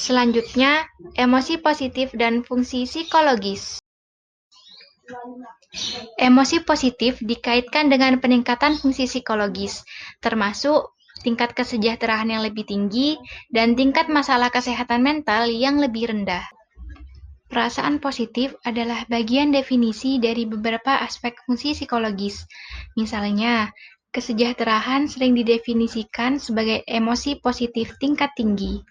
Selanjutnya, emosi positif dan fungsi psikologis. Emosi positif dikaitkan dengan peningkatan fungsi psikologis, termasuk tingkat kesejahteraan yang lebih tinggi dan tingkat masalah kesehatan mental yang lebih rendah. Perasaan positif adalah bagian definisi dari beberapa aspek fungsi psikologis. Misalnya, kesejahteraan sering didefinisikan sebagai emosi positif tingkat tinggi.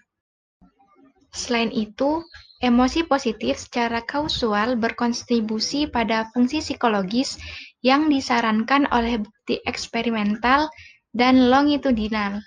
Selain itu, emosi positif secara kausal berkontribusi pada fungsi psikologis yang disarankan oleh bukti eksperimental dan longitudinal.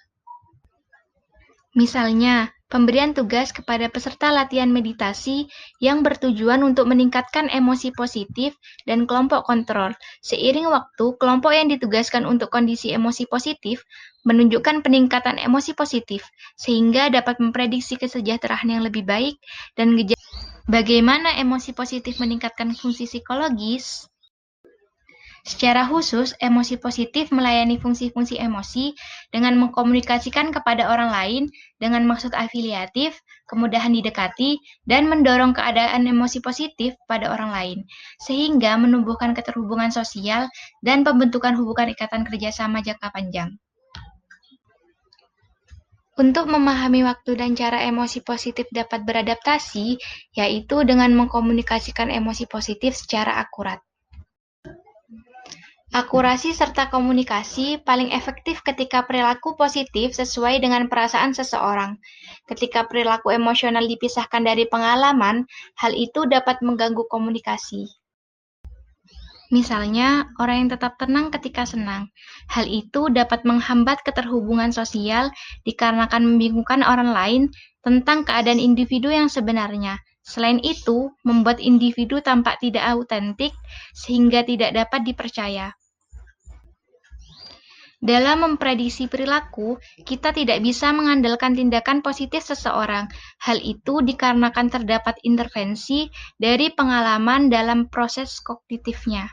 Misalnya, pemberian tugas kepada peserta latihan meditasi yang bertujuan untuk meningkatkan emosi positif dan kelompok kontrol. Seiring waktu, kelompok yang ditugaskan untuk kondisi emosi positif menunjukkan peningkatan emosi positif, sehingga dapat memprediksi kesejahteraan yang lebih baik dan gejala. Bagaimana emosi positif meningkatkan fungsi psikologis? Secara khusus, emosi positif melayani fungsi-fungsi emosi dengan mengkomunikasikan kepada orang lain dengan maksud afiliatif, kemudahan didekati, dan mendorong keadaan emosi positif pada orang lain, sehingga menumbuhkan keterhubungan sosial dan pembentukan hubungan ikatan kerjasama jangka panjang. Untuk memahami waktu dan cara emosi positif dapat beradaptasi, yaitu dengan mengkomunikasikan emosi positif secara akurat. Akurasi serta komunikasi paling efektif ketika perilaku positif sesuai dengan perasaan seseorang. Ketika perilaku emosional dipisahkan dari pengalaman, hal itu dapat mengganggu komunikasi. Misalnya, orang yang tetap tenang ketika senang. Hal itu dapat menghambat keterhubungan sosial dikarenakan membingungkan orang lain tentang keadaan individu yang sebenarnya. Selain itu, membuat individu tampak tidak autentik sehingga tidak dapat dipercaya. Dalam memprediksi perilaku, kita tidak bisa mengandalkan tindakan positif seseorang. Hal itu dikarenakan terdapat intervensi dari pengalaman dalam proses kognitifnya.